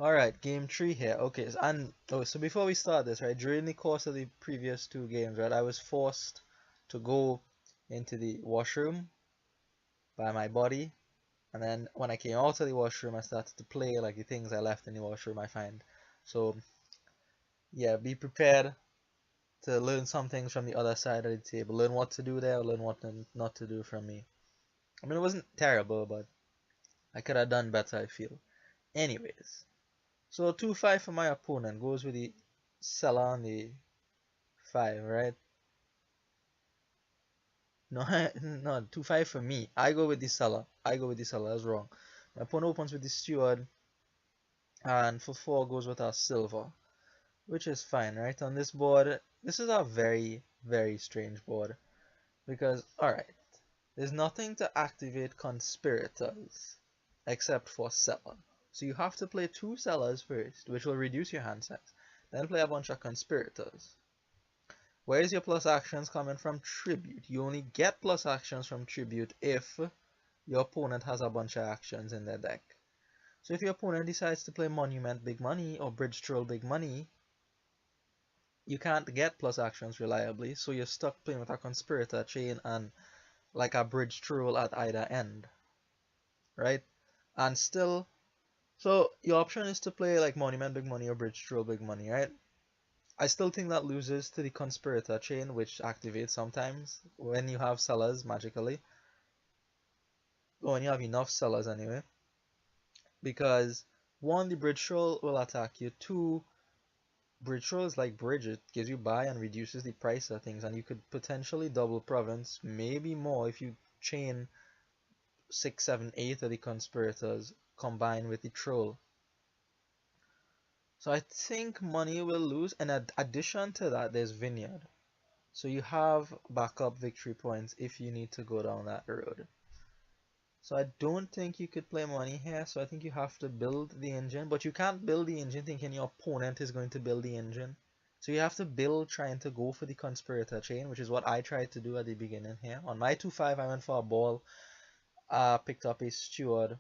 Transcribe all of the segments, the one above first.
Alright, game 3 here. Okay, so before we start this, right, during the course of the previous two games, right, I was forced to go into the washroom by my body, and then when I came out of the washroom, I started to play like the things I left in the washroom I find. So, yeah, be prepared to learn some things from the other side of the table. Learn what to do there, learn what not to do from me. I mean, it wasn't terrible, but I could have done better, I feel. Anyways, so 2-5 for my opponent goes with the seller on the 5, right? No, no, 2-5 for me. I go with the seller. I go with the seller. That's wrong. My opponent opens with the steward, and for 4 goes with our silver, which is fine, right? On this board, this is a very, very strange board because, alright, there's nothing to activate conspirators except for seller. So you have to play 2 sellers first, which will reduce your hand size. Then play a bunch of conspirators. Where is your plus actions coming from? Tribute. You only get plus actions from tribute if your opponent has a bunch of actions in their deck. So if your opponent decides to play Monument Big Money or Bridge Troll Big Money, you can't get plus actions reliably, so you're stuck playing with a Conspirator chain and like a Bridge Troll at either end, right? And still, so your option is to play like Monument Big Money or Bridge Troll Big Money, right? I still think that loses to the Conspirator chain, which activates sometimes when you have sellers magically. When you have enough sellers anyway. Because one, the bridge troll will attack you. Two, bridge troll is like bridge, it gives you buy and reduces the price of things, and you could potentially double province, maybe more if you chain 6, 7, 8 of the conspirators combined with the troll. So I think money will lose. In addition to that, there's vineyard. So you have backup victory points if you need to go down that road. So I don't think you could play money here, so I think you have to build the engine, but you can't build the engine thinking your opponent is going to build the engine. So you have to build trying to go for the conspirator chain, which is what I tried to do at the beginning here. On my 2-5 I went for a ball, picked up a steward,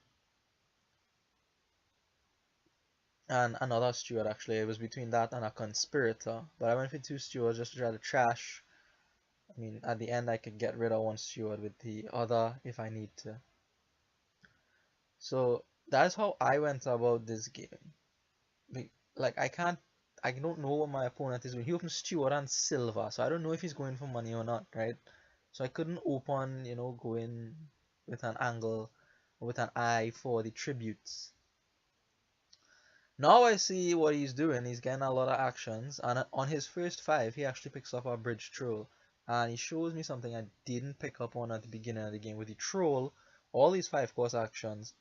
and another steward actually. It was between that and a conspirator, but I went for 2 stewards just to try to trash. I mean, at the end I could get rid of 1 steward with the other if I need to. So that's how I went about this game. Like I don't know what my opponent is doing. He opens steward and silver, so I don't know if he's going for money or not, right? So I couldn't open, go in with an angle or with an eye for the tributes. Now I see what he's doing. He's getting a lot of actions, and on his first 5, he actually picks up a bridge troll, and he shows me something I didn't pick up on at the beginning of the game. With the troll, all these 5 course actions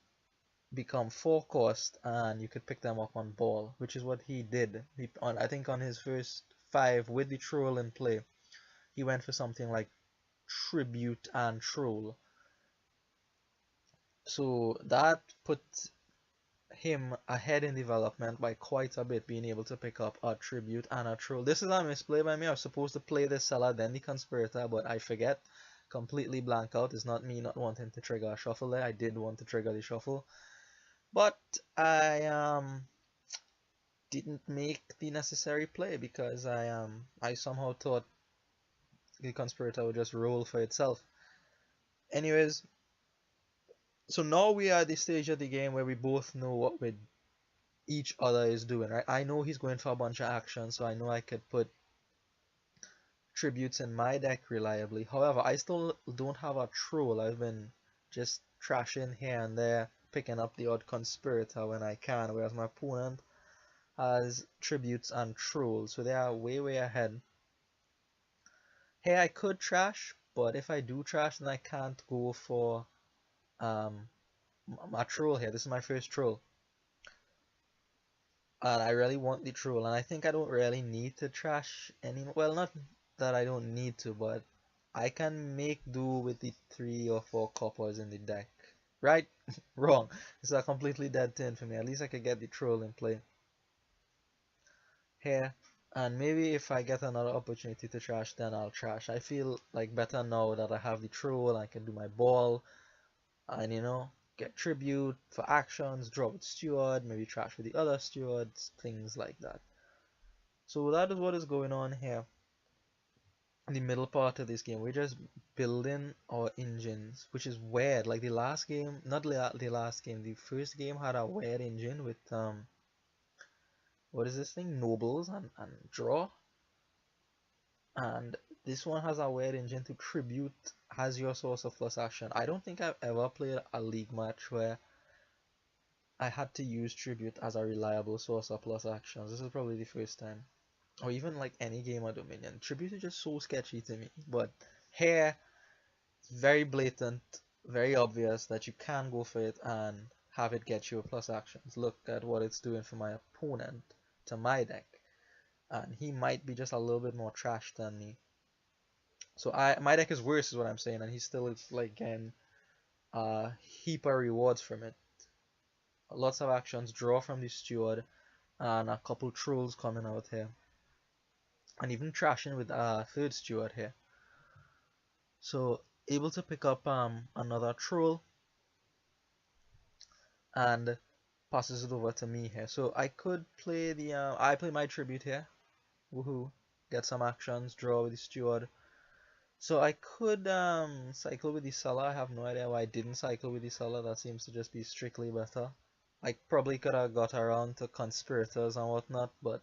become 4 cost and you could pick them up on ball, which is what he did. I think on his first 5 with the troll in play, he went for something like tribute and troll. So that put him ahead in development by quite a bit, being able to pick up a tribute and a troll. This is a misplay by me. I was supposed to play the seller then the conspirator, but I forget, completely blank out. It's not me not wanting to trigger a shuffle there. I did want to trigger the shuffle, but I didn't make the necessary play because I somehow thought the conspirator would just roll for itself. Anyways, so now we are at the stage of the game where we both know what each other is doing, right? I know he's going for a bunch of actions, so I know I could put tributes in my deck reliably. However, I still don't have a troll. I've been just trashing here and there, picking up the odd conspirator when I can, whereas my opponent has tributes and trolls, so they are way, way ahead. Here I could trash, but if I do trash, then I can't go for my troll here. This is my first troll, and I really want the troll, and I think I don't really need to trash anymore. Well, not that I don't need to, but I can make do with the 3 or 4 coppers in the deck. Right? Wrong. It's a completely dead turn for me. At least I could get the troll in play here, and maybe if I get another opportunity to trash, then I'll trash. I feel like better now that I have the troll, I can do my ball, and get tribute for actions, draw with steward, maybe trash with the other stewards, things like that. So that is what is going on here. In the middle part of this game, we're just building our engines, which is weird. Like the last game, not the last game, the first game had a weird engine with what is this thing? Nobles and draw. And this one has a weird engine to tribute as your source of plus action. I don't think I've ever played a league match where I had to use tribute as a reliable source of plus actions. This is probably the first time. Or even like any game of Dominion. Tribute is just so sketchy to me. But here, it's very blatant, very obvious that you can go for it and have it get you plus actions. Look at what it's doing for my opponent to my deck. And he might be just a little bit more trash than me. So my deck is worse is what I'm saying, and he's still like getting a heap of rewards from it. Lots of actions, draw from the steward, and a couple trolls coming out here. And even trashing with a third steward here. So able to pick up another troll and passes it over to me here. So I could play the I play my tribute here. Woohoo. Get some actions, draw with the steward. So I could cycle with the seller. I have no idea why I didn't cycle with the seller. That seems to just be strictly better. I probably could have got around to conspirators and whatnot, but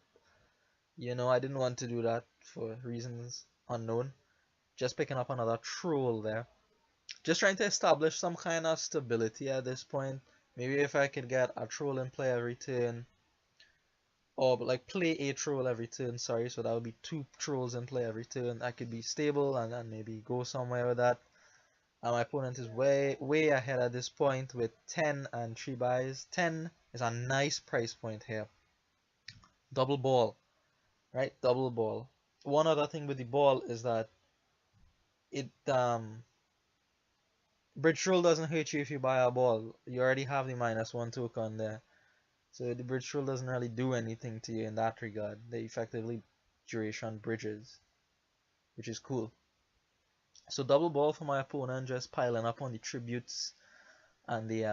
you know, I didn't want to do that for reasons unknown. Just picking up another troll there. Just trying to establish some kind of stability at this point. Maybe if I could get a troll in play every turn, or like play a troll every turn, sorry, so that would be 2 trolls in play every turn. I could be stable and then maybe go somewhere with that. And my opponent is way ahead at this point with 10 and 3 buys. 10 is a nice price point here. Double ball, right? Double ball. One other thing with the ball is that it bridge troll doesn't hurt you if you buy a ball. You already have the -1 token there. So the bridge troll doesn't really do anything to you in that regard. They effectively duration bridges, which is cool. So double ball for my opponent, just piling up on the tributes and the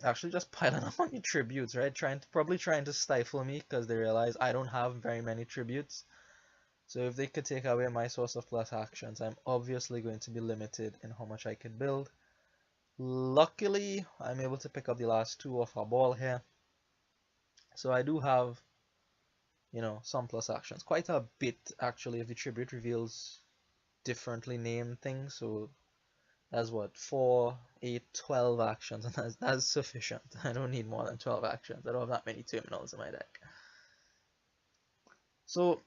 actually just piling up on the tributes, right? Probably trying to stifle me because they realize I don't have very many tributes. So if they could take away my source of plus actions, I'm obviously going to be limited in how much I can build. Luckily, I'm able to pick up the last 2 of our ball here. So I do have, you know, some plus actions. Quite a bit, actually, if the tribute reveals differently named things. So that's what, 4, 8, 12 actions, and that's sufficient. I don't need more than 12 actions. I don't have that many terminals in my deck. So,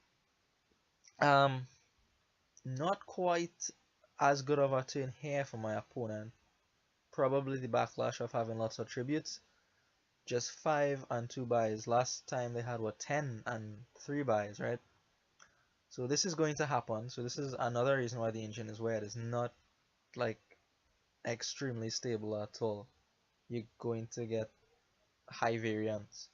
not quite as good of a turn here for my opponent. Probably the backlash of having lots of tributes. Just 5 and 2 buys. Last time they had, what, 10 and 3 buys, right? So this is going to happen. So this is another reason why the engine is weird. It's not, like, extremely stable at all. You're going to get high variance.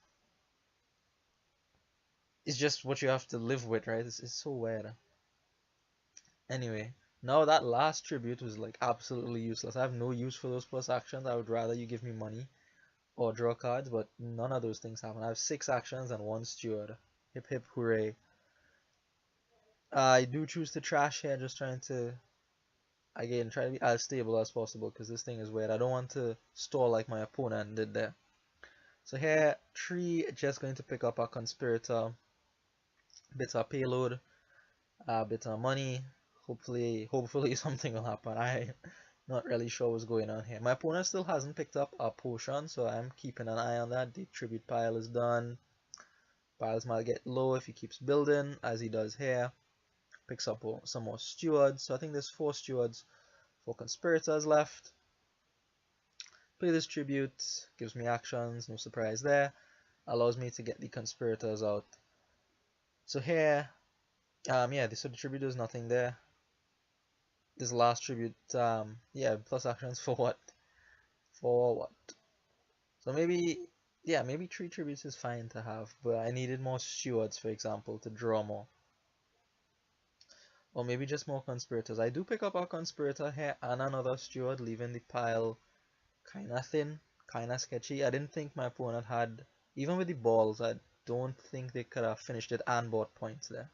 It's just what you have to live with, right? It's so weird. Anyway, now that last tribute was like absolutely useless. I have no use for those plus actions. I would rather you give me money or draw cards, but none of those things happen. I have 6 actions and 1 steward. Hip hip hooray. I do choose to trash here, just trying to, again, try to be as stable as possible because this thing is weird. I don't want to stall like my opponent did there. So here, 3, just going to pick up a conspirator, bits of payload, bits of money. Hopefully something will happen. I'm not really sure what's going on here. My opponent still hasn't picked up a potion, so I'm keeping an eye on that. The tribute pile is done. Piles might get low if he keeps building, as he does here. Picks up some more stewards. So I think there's 4 stewards, 4 conspirators left. Play this tribute, gives me actions, no surprise there. Allows me to get the conspirators out. So here, yeah, so the tribute does nothing there. This last tribute, yeah, plus actions for what? For what? So maybe, yeah, maybe 3 tributes is fine to have, but I needed more stewards, for example, to draw more. Or maybe just more conspirators. I do pick up a conspirator here and another steward, leaving the pile kinda thin, kinda sketchy. I didn't think my opponent had, even with the balls, I don't think they could have finished it and bought points there.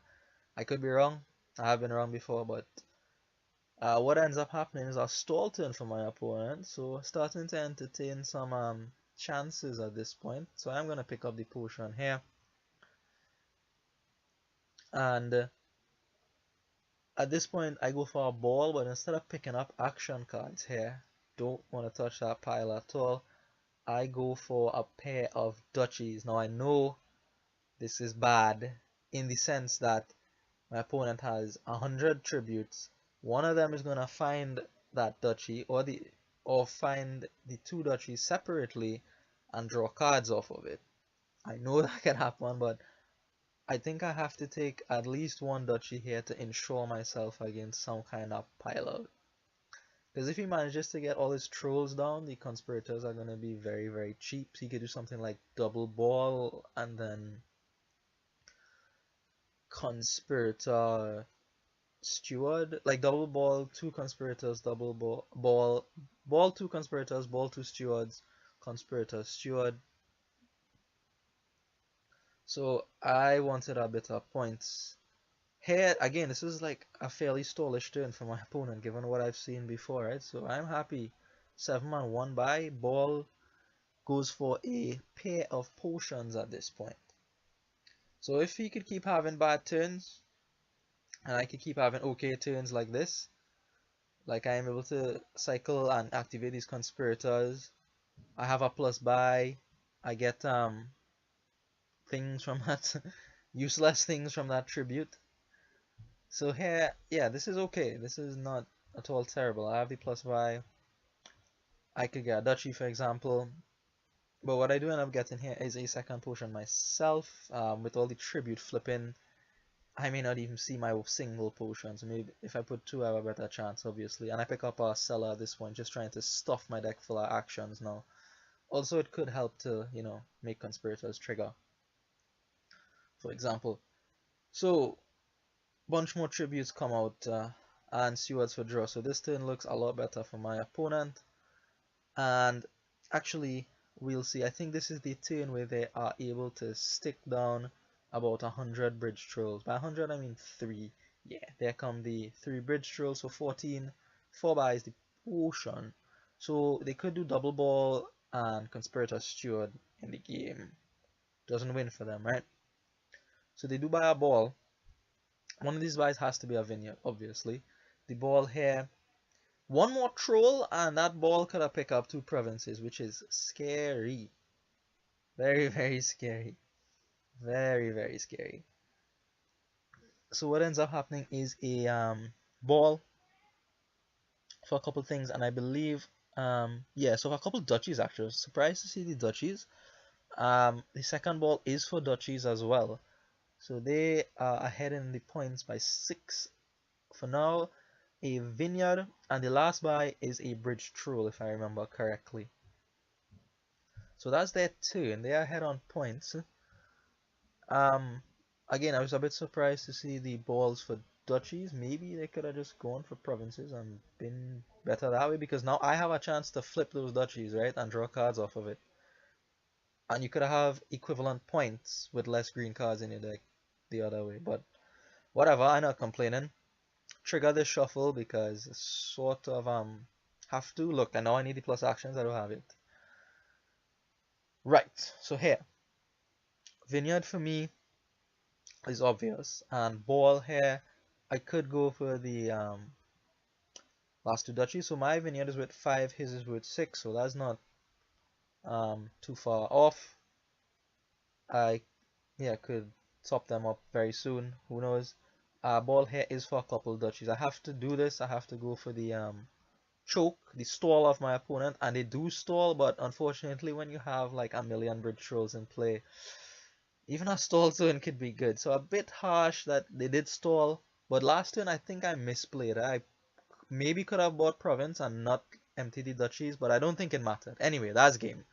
I could be wrong. I have been wrong before, but what ends up happening is a stall turn for my opponent, so starting to entertain some chances at this point. So I'm gonna pick up the potion here, and at this point I go for a ball, but instead of picking up action cards here, don't want to touch that pile at all. I go for a pair of duchies. Now I know this is bad in the sense that my opponent has 100 tributes. One of them is gonna find that duchy or find the two duchies separately and draw cards off of it. I know that can happen, but I think I have to take at least one duchy here to ensure myself against some kind of pile out. Because if he manages to get all his trolls down, the conspirators are gonna be very, very cheap. So he could do something like double ball and then conspirator steward, like double ball, two conspirators, double ball two conspirators, ball two stewards, conspirator steward. So I wanted a bit of points. Here again, this is like a fairly stallish turn for my opponent given what I've seen before, right? So I'm happy. 7-man 1 buy, ball goes for a pair of potions at this point. So if he could keep having bad turns, and I could keep having okay turns like this, like I am able to cycle and activate these conspirators. I have a plus buy. I get things from that useless things from that tribute. So here, yeah, this is okay. This is not at all terrible. I have the plus buy. I could get a duchy, for example. But what I do end up getting here is a second potion myself. With all the tribute flipping, I may not even see my single potions. Maybe if I put two, I have a better chance, obviously. And I pick up a seller at this point, just trying to stuff my deck full of actions now. Also, it could help to, make conspirators trigger, for example. So, bunch more tributes come out and stewards for draw. So this turn looks a lot better for my opponent. And actually, we'll see. I think this is the turn where they are able to stick down about 100 bridge trolls. By 100, I mean 3. Yeah, there come the 3 bridge trolls for 14. 4 buys the potion. So they could do double ball and conspirator steward in the game. Doesn't win for them, right? So they do buy a ball. One of these buys has to be a vineyard, obviously. The ball here. One more troll and that ball could have picked up 2 provinces, which is scary. Very, very scary. Very, very scary. So what ends up happening is a ball for a couple things, and I believe yeah, so a couple duchies actually. I was surprised to see the duchies. The second ball is for duchies as well. So they are ahead in the points by 6 for now. A vineyard, and the last buy is a bridge troll if I remember correctly. So that's their turn. They are ahead on points. Again, I was a bit surprised to see the balls for duchies. Maybe they could have just gone for provinces and been better that way, because now I have a chance to flip those duchies, right, and draw cards off of it. And you could have equivalent points with less green cards in your deck the other way, but whatever, I'm not complaining. Trigger this shuffle because sort of have to. Look, I know I need the plus actions, I don't have it. Right, so here. Vineyard for me is obvious, and ball here, I could go for the last 2 duchies. So my vineyard is with 5, his is with 6, so that's not too far off. I could top them up very soon, who knows. Ball here is for a couple duchies. I have to do this. I have to go for the choke, the stall of my opponent, and they do stall, but unfortunately when you have like a million bridge trolls in play, even a stall turn could be good. So a bit harsh that they did stall, but last turn I think I misplayed. I maybe could have bought province and not empty the duchies, but I don't think it mattered. Anyway, that's game.